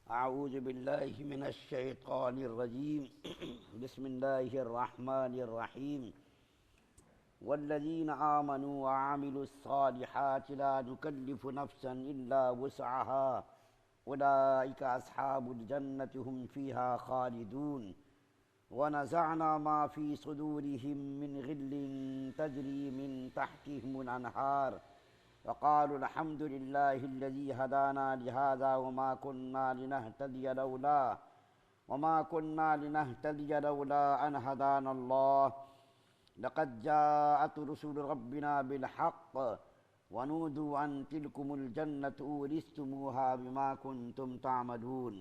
أعوذ بالله من الشيطان الرجيم بسم الله الرحمن الرحيم والذين آمنوا وعملوا الصالحات لا نكلف نفسا إلا وسعها أولئك أصحاب الجنة هم فيها خالدون ونزعنا ما في صدورهم من غل تجري من تحتهم الأنهار وقالوا الحمد لله الذي هدانا لهذا وما كنا لنهتدي لولا أن هدانا الله لقد جاءت رسل ربنا بالحق ونودوا أن تلكم الجنة أورثتموها بما كنتم تعملون۔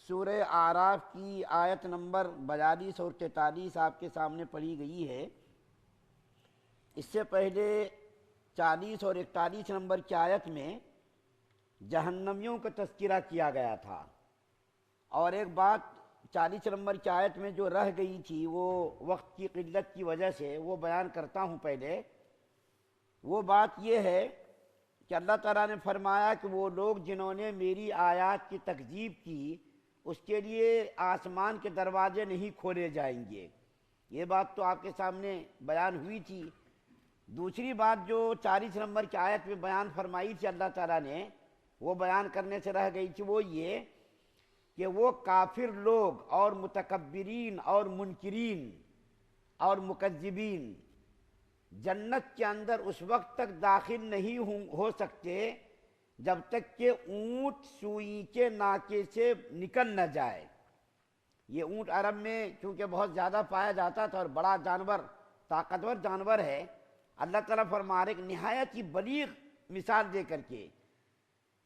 سورہ اعراف کی آیت نمبر 42 اور 43 آپ کے سامنے پڑھی گئی ہے۔ اس سے پہلے 40 اور 41 نمبر کی آیت میں جہنمیوں کا تذکرہ کیا گیا تھا، اور ایک بات 40 نمبر کی آیت میں جو رہ گئی تھی وہ وقت کی قلت کی وجہ سے وہ بیان کرتا ہوں۔ پہلے وہ بات یہ ہے کہ اللہ تعالیٰ نے فرمایا کہ وہ لوگ جنہوں نے میری آیات کی تکذیب کی اس کے لیے آسمان کے دروازے نہیں کھولے جائیں گے۔ یہ بات تو آپ کے سامنے بیان ہوئی تھی۔ دوسری بات جو 40 نمبر کی آیت میں بیان فرمائی تھی اللہ تعالیٰ نے، وہ بیان کرنے سے رہ گئی تھی، وہ یہ کہ وہ کافر لوگ اور متکبرین اور منکرین اور مکذبین جنت کے اندر اس وقت تک داخل نہیں ہو سکتے جب تک کہ اونٹ سوئی کے ناکے سے نکل نہ جائے۔ یہ اونٹ عرب میں چونکہ بہت زیادہ پایا جاتا تھا اور بڑا جانور، طاقتور جانور ہے، اللہ تعالیٰ فرما رہے کہ نہایت ہی بلیغ مثال دے کر کے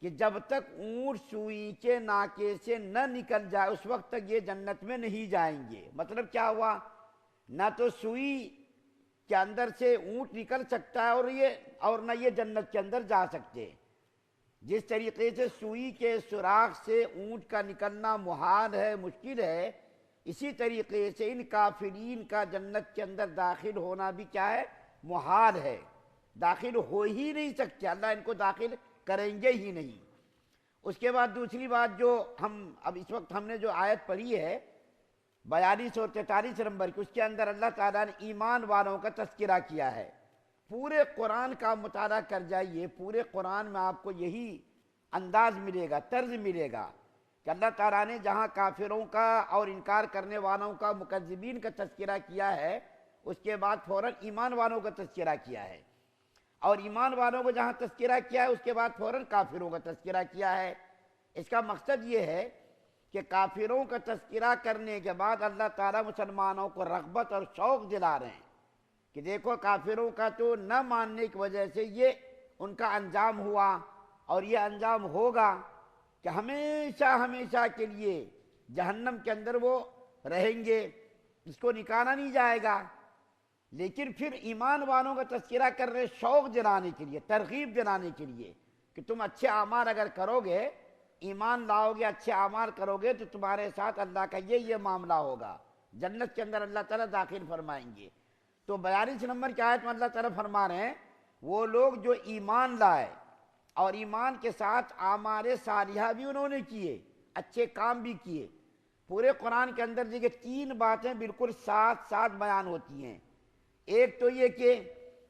کہ جب تک اونٹ سوئی کے ناکے سے نہ نکل جائے اس وقت تک یہ جنت میں نہیں جائیں گے۔ مطلب کیا ہوا؟ نہ تو سوئی کے اندر سے اونٹ نکل سکتا ہے اور نہ یہ جنت کے اندر جا سکتے۔ جس طریقے سے سوئی کے سوراخ سے اونٹ کا نکلنا محال ہے، مشکل ہے، اسی طریقے سے ان کافرین کا جنت کے اندر داخل ہونا بھی کیا ہے؟ محال ہے، داخل ہو ہی نہیں سکتے، اللہ ان کو داخل کریں گے ہی نہیں۔ اس کے بعد دوسری بات جو اب اس وقت ہم نے جو آیت پڑھی ہے 42 اور 43 نمبر کی، اس کے اندر اللہ تعالیٰ نے ایمان والوں کا تذکرہ کیا ہے۔ پورے قرآن کا مطالعہ کر جائیے، پورے قرآن میں آپ کو یہی انداز ملے گا، طرز ملے گا کہ اللہ تعالیٰ نے جہاں کافروں کا اور انکار کرنے والوں کا، مکذبین کا تذکرہ کیا ہے، اس کے بعد فوراً ایمان والوں کا تذکرہ کیا ہے، اور ایمان والوں کو جہاں تذکرہ کیا ہے اس کے بعد فوراً کافروں کا تذکرہ کیا ہے۔ اس کا مقصد یہ ہے کہ کافروں کا تذکرہ کرنے کے بعد اللہ تعالیٰ مسلمانوں کو رغبت اور شوق دلا رہے ہیں کہ دیکھو کافروں کا تو نہ ماننے کی وجہ سے یہ ان کا انجام ہوا، اور یہ انجام ہوگا کہ ہمیشہ ہمیشہ کے لیے جہنم کے اندر وہ رہیں گے، اس کو نکالا نہیں جائے گا۔ لیکن پھر ایمان والوں کا تذکرہ کر رہے شوق دلانے کے لیے، ترغیب دلانے کے لیے کہ تم اچھے اعمال اگر کرو گے، ایمان لاؤ گے، اچھے اعمال کرو گے تو تمہارے ساتھ اللہ کا یہ معاملہ ہوگا، جنت کے اندر اللہ تعالیٰ داخل فرمائیں گے۔ تو 42 نمبر کی آیت میں اللہ تعالیٰ فرما رہے ہیں وہ لوگ جو ایمان لائے اور ایمان کے ساتھ اعمال صالحہ بھی انہوں نے کیے، اچھے کام بھی کیے۔ پورے قرآن کے اندر دیکھیں 3 باتیں بالکل ساتھ ساتھ بیان ہوتی ہیں۔ ایک تو یہ کہ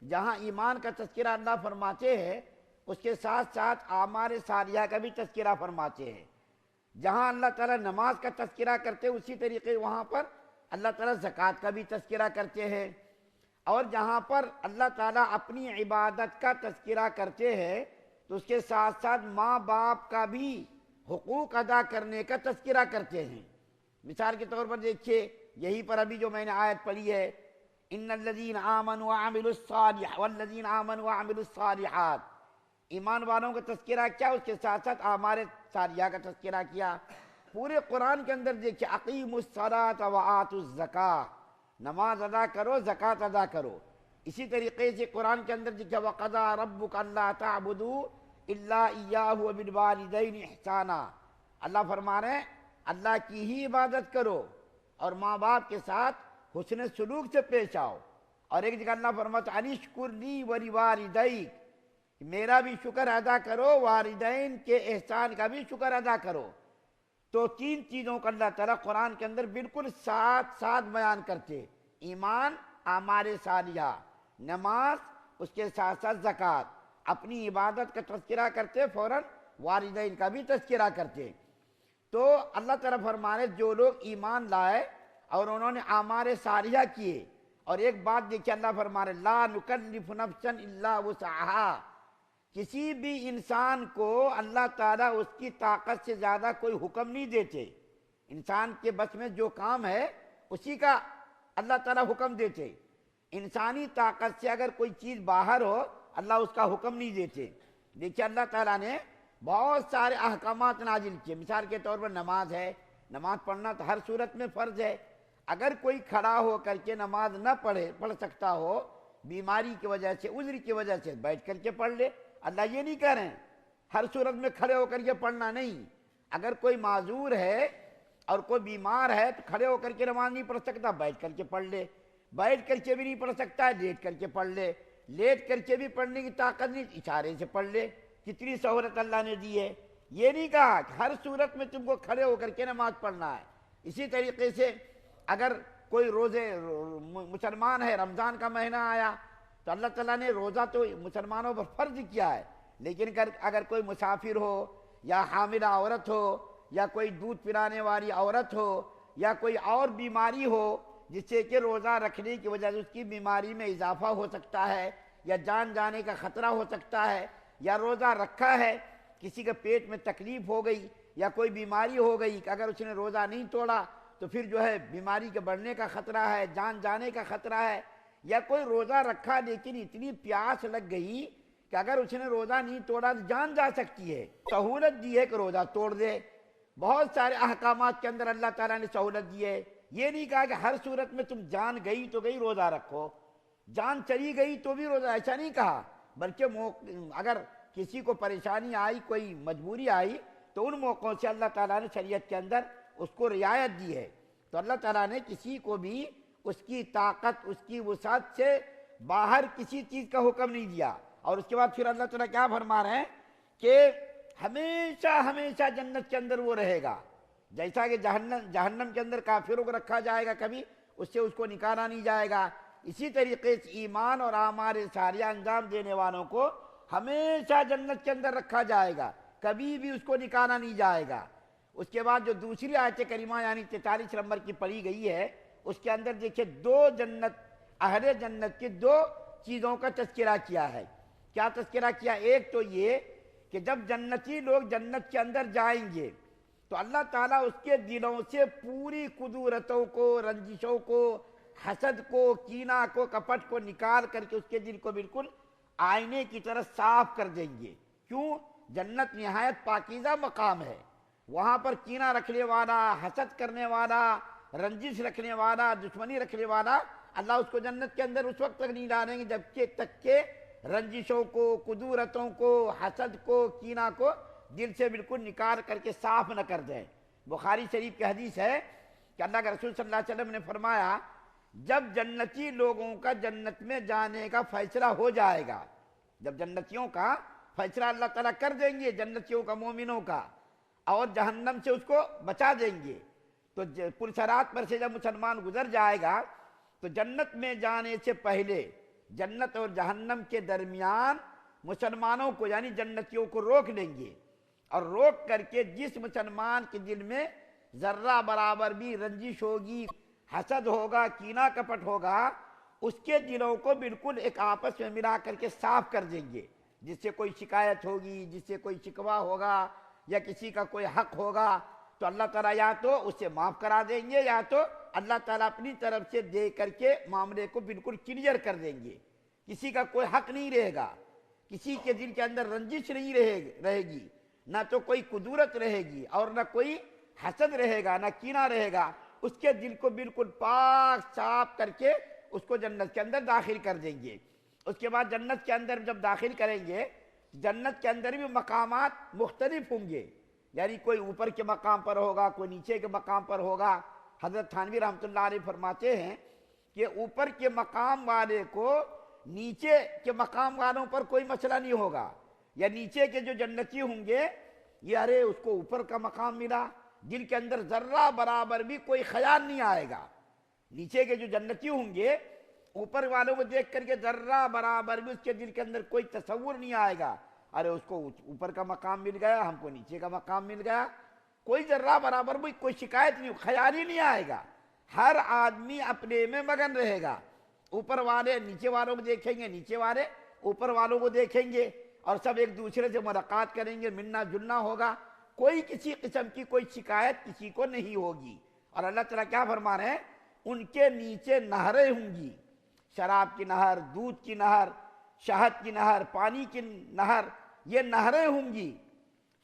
جہاں ایمان کا تذکرہ اللہ فرماتے ہیں اس کے ساتھ ساتھ اعمال صالحہ کا بھی تذکرہ فرماتے ہیں۔ جہاں اللہ تعالیٰ نماز کا تذکرہ کرتے ہیں اسی طریقے وہاں پر اللہ تعالیٰ زکوٰۃ کا بھی تذکرہ کرتے ہیں، اور جہاں پر اللہ تعالیٰ اپنی عبادت کا تذکرہ کرتے ہیں تو اس کے ساتھ ساتھ ماں باپ کا بھی حقوق ادا کرنے کا تذکرہ کرتے ہیں۔ مثال کے طور پر دیکھیے یہیں پر ابھی جو میں نے آیت پڑھی ہے ان الذین آمنوا وعملوا الصالحات، ایمان والوں کا تذکرہ کیا، اس کے ساتھ ساتھ اعمال صالحہ کا تذکرہ کیا۔ پورے قرآن کے اندر دیکھیے اقیموا الصلاۃ وآتوا الزکاۃ، نماز ادا کرو، زکوٰۃ ادا کرو۔ اسی طریقے سے قرآن کے اندر دیکھیے وَقَضَىٰ رَبُّكَ أَلَّا تَعْبُدُوا إِلَّا إِيَّاهُ وَبِالْوَالِدَيْنِ إِحْسَانًا، اللہ فرما رہے ہیں اللہ کی ہی عبادت کرو اور ماں باپ کے ساتھ حسن سلوک سے پیش آؤ۔ اور ایک جگہ اللہ فرماتا ہے أَنِ اشْكُرْ لِي وَلِوَالِدَيْكَ، میرا بھی شکر ادا کرو، والدین کے احسان کا بھی شکر ادا کرو۔ تو تین چیزوں کا اللہ تعالیٰ قرآن کے اندر بالکل ساتھ ساتھ بیان کرتے، ایمان، اعمال صالحہ، نماز، اس کے ساتھ ساتھ زکوٰۃ، اپنی عبادت کا تذکرہ کرتے، فوراً والدین کا بھی تذکرہ کرتے۔ تو اللہ تعالیٰ فرمانے جو لوگ ایمان لائے اور انہوں نے اعمال صالحہ کیے، اور ایک بات دیکھیے اللہ فرمانے لا نکلف نفسا الا وسعها، کسی بھی انسان کو اللہ تعالیٰ اس کی طاقت سے زیادہ کوئی حکم نہیں دیتے، انسان کے بس میں جو کام ہے اسی کا اللہ تعالیٰ حکم دیتے۔ انسانی طاقت سے اگر کوئی چیز باہر ہو اللہ اس کا حکم نہیں دیتے۔ دیکھیے اللہ تعالیٰ نے بہت سارے احکامات نازل کیے، مثال کے طور پر نماز ہے، نماز پڑھنا تو ہر صورت میں فرض ہے، اگر کوئی کھڑا ہو کر کے نماز نہ پڑھ سکتا ہو، بیماری کی وجہ سے، عذر کی وجہ سے، بیٹھ کر کے پڑھ لے۔ اللہ یہ نہیں کہہ رہے ہیں ہر صورت میں کھڑے ہو کر کے پڑھنا نہیں، اگر کوئی معذور ہے اور کوئی بیمار ہے تو کھڑے ہو کر کے نماز نہیں پڑھ سکتا، بیٹھ کر کے پڑھ لے، بیٹھ کر کے بھی نہیں پڑھ سکتا ہے لیٹ کر کے پڑھ لے، لیٹ کر کے بھی پڑھنے کی طاقت نہیں، اشارے سے پڑھ لے۔ کتنی سہولت اللہ نے دی ہے، یہ نہیں کہا کہ ہر صورت میں تم کو کھڑے ہو کر کے نماز پڑھنا ہے۔ اسی طریقے سے اگر کوئی روزے مسلمان ہے، رمضان کا مہینہ آیا تو اللہ تعالیٰ نے روزہ تو مسلمانوں پر فرض کیا ہے، لیکن اگر کوئی مسافر ہو یا حاملہ عورت ہو یا کوئی دودھ پلانے والی عورت ہو یا کوئی اور بیماری ہو جس سے کہ روزہ رکھنے کی وجہ سے اس کی بیماری میں اضافہ ہو سکتا ہے یا جان جانے کا خطرہ ہو سکتا ہے، یا روزہ رکھا ہے کسی کے پیٹ میں تکلیف ہو گئی یا کوئی بیماری ہو گئی کہ اگر اس نے روزہ نہیں توڑا تو پھر جو ہے بیماری کے بڑھنے کا خطرہ ہے، جان جانے کا خطرہ ہے، یا کوئی روزہ رکھا لیکن اتنی پیاس لگ گئی کہ اگر اس نے روزہ نہیں توڑا تو جان جا سکتی ہے، سہولت دی ہے کہ روزہ توڑ دے۔ بہت سارے احکامات کے اندر اللہ تعالیٰ نے سہولت دی ہے، یہ نہیں کہا کہ ہر صورت میں تم جان گئی تو گئی روزہ رکھو، جان چلی گئی تو بھی روزہ، ایسا نہیں کہا، بلکہ اگر کسی کو پریشانی آئی، کوئی مجبوری آئی تو ان موقعوں سے اللہ تعالیٰ نے شریعت کے اندر اس کو رعایت دی ہے۔ تو اللہ تعالیٰ نے کسی کو بھی اس کی طاقت، اس کی وسعت سے باہر کسی چیز کا حکم نہیں دیا۔ اور اس کے بعد پھر اللہ تعالیٰ کیا فرما رہے ہیں کہ ہمیشہ ہمیشہ جنت کے اندر وہ رہے گا، جیسا کہ جہنم کے اندر کافروں کو رکھا جائے گا، کبھی اس سے اس کو نکالا نہیں جائے گا، اسی طریقے سے ایمان اور اعمال صالحہ انجام دینے والوں کو ہمیشہ جنت کے اندر رکھا جائے گا، کبھی بھی اس کو نکالا نہیں جائے گا۔ اس کے بعد جو دوسری آیت کریمہ یعنی 43 نمبر کی پڑھی گئی ہے، اس کے اندر دیکھیں اہل جنت کی دو چیزوں کا تذکرہ کیا ہے۔ کیا تذکرہ کیا؟ ایک تو یہ کہ جب جنتی لوگ جنت کے اندر جائیں گے تو اللہ تعالیٰ اس کے دلوں سے پوری قدورتوں کو، رنجشوں کو، حسد کو، کینہ کو، کپٹ کو نکال کر کے اس کے دل کو بالکل آئینے کی طرح صاف کر دیں گے۔ کیوں؟ جنت نہایت پاکیزہ مقام ہے، وہاں پر کینہ رکھنے والا، حسد کرنے والا، رنجش رکھنے والا، دشمنی رکھنے والا اللہ اس کو جنت کے اندر اس وقت تک نہیں ڈالیں گے جب تک کہ رنجشوں کو، قدورتوں کو، حسد کو، کینہ کو دل سے بالکل نکال کر کے صاف نہ کر دیں۔ بخاری شریف کی حدیث ہے کہ اللہ کے رسول صلی اللہ علیہ وسلم نے فرمایا جب جنتی لوگوں کا جنت میں جانے کا فیصلہ ہو جائے گا، جب جنتیوں کا فیصلہ اللہ تعالیٰ کر دیں گے، جنتیوں کا، مومنوں کا، اور جہنم سے اس کو بچا دیں گے، تو پلسرات پر سے جب مسلمان گزر جائے گا تو جنت میں جانے سے پہلے جنت اور جہنم کے درمیان مسلمانوں کو یعنی جنتیوں کو روک لیں گے، اور روک کر کے جس مسلمان کے دل میں ذرہ برابر بھی رنجش ہوگی، حسد ہوگا، کینہ کپٹ ہوگا، اس کے دلوں کو بالکل ایک آپس میں ملا کر کے صاف کر دیں گے۔ جس سے کوئی شکایت ہوگی، جس سے کوئی شکوہ ہوگا یا کسی کا کوئی حق ہوگا تو اللہ تعالیٰ یا تو اسے معاف کرا دیں گے یا تو اللہ تعالیٰ اپنی طرف سے دے کر کے معاملے کو بالکل کلیئر کر دیں گے۔ کسی کا کوئی حق نہیں رہے گا، کسی کے دل کے اندر رنجش نہیں رہے گی، نہ تو کوئی قدورت رہے گی اور نہ کوئی حسد رہے گا، نہ کینہ رہے گا، اس کے دل کو بالکل پاک صاف کر کے اس کو جنت کے اندر داخل کر دیں گے۔ اس کے بعد جنت کے اندر جب داخل کریں گے، جنت کے اندر بھی مقامات مختلف ہوں گے، یعنی کوئی اوپر کے مقام پر ہوگا، کوئی نیچے کے مقام پر ہوگا۔ حضرت تھانوی رحمۃ اللہ علیہ فرماتے ہیں کہ اوپر کے مقام والے کو نیچے کے مقام والوں پر کوئی مسئلہ نہیں ہوگا، یا نیچے کے جو جنتی ہوں گے یہ ارے اس کو اوپر کا مقام ملا، دل کے اندر ذرہ برابر بھی کوئی خیال نہیں آئے گا۔ نیچے کے جو جنتی ہوں گے اوپر والوں کو دیکھ کر کے ذرہ برابر بھی اس کے دل کے اندر کوئی تصور نہیں آئے گا، ارے اس کو اوپر کا مقام مل گیا، ہم کو نیچے کا مقام مل گیا، کوئی ذرہ برابر بھی کوئی شکایت نہیں، خیال ہی نہیں آئے گا۔ ہر آدمی اپنے میں مگن رہے گا، اوپر والے نیچے والوں کو دیکھیں گے، نیچے والے اوپر والوں کو دیکھیں گے، اور سب ایک دوسرے سے ملاقات کریں گے، ملنا جلنا ہوگا، کوئی کسی قسم کی کوئی شکایت کسی کو نہیں ہوگی۔ اور اللہ تعالیٰ کیا فرما رہے ہیں؟ ان کے نیچے نہریں ہوں گی، شراب کی نہر، دودھ کی نہر، شہد کی نہر، پانی کی نہر، یہ نہریں ہوں گی۔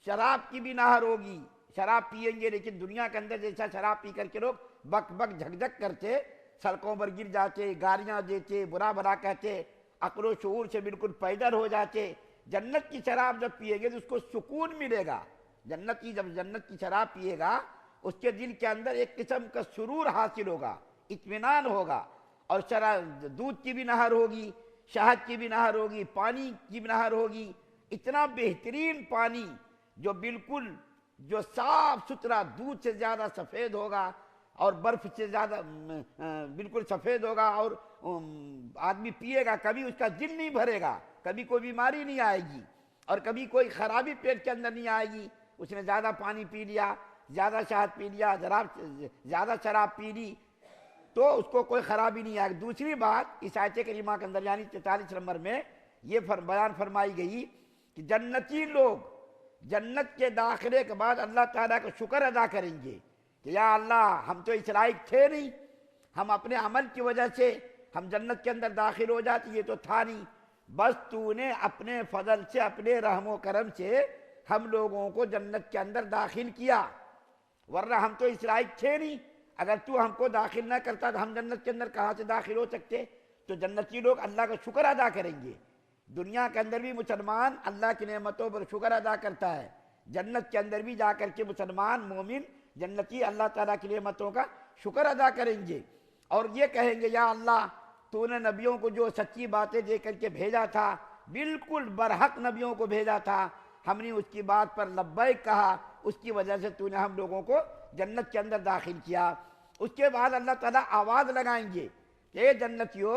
شراب کی بھی نہر ہوگی، شراب پئیں گے، لیکن دنیا کے اندر جیسا شراب پی کر کے لوگ بک بک جھک جھک کرتے، سڑکوں پر گر جاتے، گالیاں دیتے، برا برا کہتے، عقل و شعور سے بالکل پیدر ہو جاتے، جنت کی شراب جب پیے گے تو اس کو سکون ملے گا۔ جب جنت کی شراب پیے گا اس کے دل کے اندر ایک قسم کا سرور حاصل ہوگا، اطمینان ہوگا۔ اور دودھ کی بھی نہر ہوگی، شہد کی بھی نہر ہوگی، پانی کی بھی نہر ہوگی، اتنا بہترین پانی جو بالکل جو صاف ستھرا دودھ سے زیادہ سفید ہوگا اور برف سے زیادہ بالکل سفید ہوگا، اور آدمی پیے گا کبھی اس کا دل نہیں بھرے گا، کبھی کوئی بیماری نہیں آئے گی، اور کبھی کوئی خرابی پیٹ کے اندر نہیں آئے گی۔ اس نے زیادہ پانی پی لیا، زیادہ شہد پی لیا، زیادہ شراب پی لی تو اس کو کوئی خرابی نہیں آئے گی۔ دوسری بات اس آیت کریمہ کے اندر یعنی 43 نمبر میں یہ بیان فرمائی گئی کہ جنتی لوگ جنت کے داخلے کے بعد اللہ تعالیٰ کا شکر ادا کریں گے کہ یا اللہ ہم تو اس لائق تھے نہیں، ہم اپنے عمل کی وجہ سے ہم جنت کے اندر داخل ہو جاتے، یہ تو تھا نہیں، بس تو نے اپنے فضل سے اپنے رحم و کرم سے ہم لوگوں کو جنت کے اندر داخل کیا، ورنہ ہم تو اس لائق تھے نہیں، اگر تو ہم کو داخل نہ کرتا تو ہم جنت کے اندر کہاں سے داخل ہو سکتے؟ تو جنتی لوگ اللہ کا شکر ادا کریں گے۔ دنیا کے اندر بھی مسلمان اللہ کی نعمتوں پر شکر ادا کرتا ہے، جنت کے اندر بھی جا کر کے مسلمان مومن جنتی اللہ تعالیٰ کی نعمتوں کا شکر ادا کریں گے، اور یہ کہیں گے یا اللہ تو نے نبیوں کو جو سچی باتیں دے کر کے بھیجا تھا، بالکل برحق نبیوں کو بھیجا تھا، ہم نے اس کی بات پر لبیک کہا، اس کی وجہ سے تو نے ہم لوگوں کو جنت کے اندر داخل کیا۔ اس کے بعد اللہ تعالیٰ آواز لگائیں گے کہ اے جنتیوں،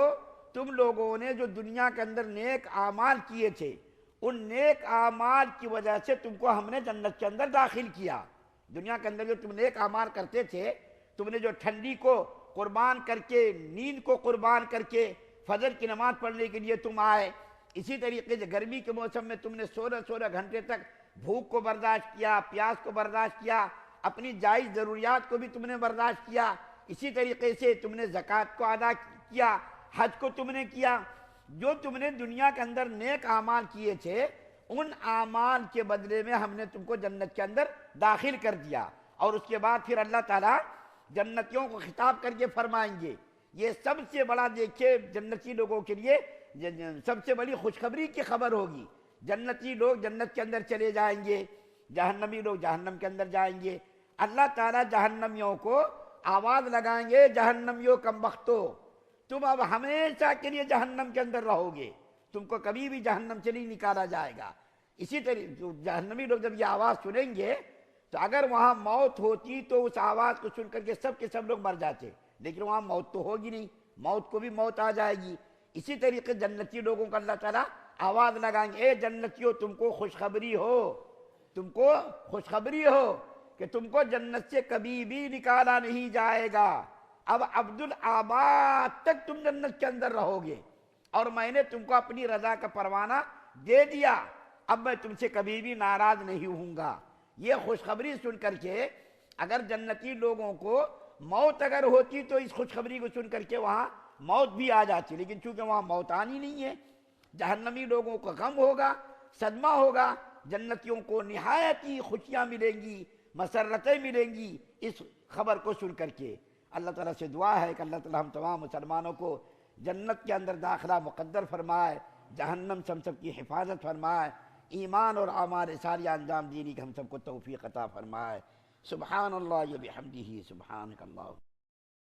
تم لوگوں نے جو دنیا کے اندر نیک اعمال کیے تھے، ان نیک اعمال کی وجہ سے تم کو ہم نے جنت کے اندر داخل کیا۔ دنیا کے اندر جو تم نیک اعمال کرتے تھے، تم نے جو ٹھنڈی کو قربان کر کے، نیند کو قربان کر کے فجر کی نماز پڑھنے کے لیے تم آئے، اسی طریقے سے گرمی کے موسم میں تم نے 16 گھنٹے تک بھوک کو برداشت کیا، پیاس کو برداشت کیا، اپنی جائز ضروریات کو بھی تم نے برداشت کیا، اسی طریقے سے تم نے زکوٰۃ کو ادا کیا، حج کو تم نے کیا، جو تم نے دنیا کے اندر نیک اعمال کیے تھے ان اعمال کے بدلے میں ہم نے تم کو جنت کے اندر داخل کر دیا۔ اور اس کے بعد پھر اللہ تعالیٰ جنتیوں کو خطاب کر کے فرمائیں گے، یہ سب سے بڑا دیکھے جنتی لوگوں کے لیے سب سے بڑی خوشخبری کی خبر ہوگی۔ جنتی لوگ جنت کے اندر چلے جائیں گے، جہنمی لوگ جہنم کے اندر جائیں گے۔ اللہ تعالیٰ جہنمیوں کو آواز لگائیں گے، جہنمیوں کم بختو، تم اب ہمیشہ کے لیے جہنم کے اندر رہو گے، تم کو کبھی بھی جہنم سے نہیں نکالا جائے گا۔ اسی طریقے جہنمی لوگ جب یہ آواز سنیں گے تو اگر وہاں موت ہوتی تو اس آواز کو سن کر کے سب لوگ مر جاتے، لیکن وہاں موت تو ہوگی نہیں، موت کو بھی موت آ جائے گی۔ اسی طریقے جنتی لوگوں کو اللہ تعالیٰ آواز لگائیں گے، اے جنتیوں تم کو خوشخبری ہو، تم کو خوشخبری ہو کہ تم کو جنت سے کبھی بھی نکالا نہیں جائے گا، اب ابدالآباد تک تم جنت کے اندر رہو گے، اور میں نے تم کو اپنی رضا کا پروانہ دے دیا، اب میں تم سے کبھی بھی ناراض نہیں ہوں گا۔ یہ خوشخبری سن کر کے اگر جنتی لوگوں کو موت اگر ہوتی تو اس خوشخبری کو سن کر کے وہاں موت بھی آ جاتی، لیکن چونکہ وہاں موت آنی نہیں ہے، جہنمی لوگوں کو غم ہوگا، صدمہ ہوگا، جنتیوں کو نہایت ہی خوشیاں ملیں گی، مسرتیں ملیں گی اس خبر کو سن کر کے۔ اللہ تعالیٰ سے دعا ہے کہ اللہ تعالیٰ ہم تمام مسلمانوں کو جنت کے اندر داخلہ مقدر فرمائے، جہنم سے ہم سب کی حفاظت فرمائے، ایمان اور اعمال ساریہ انجام دینے کی ہم سب کو توفیق عطا فرمائے۔ سبحان اللہ و بحمدہ، سبحانک اللہ۔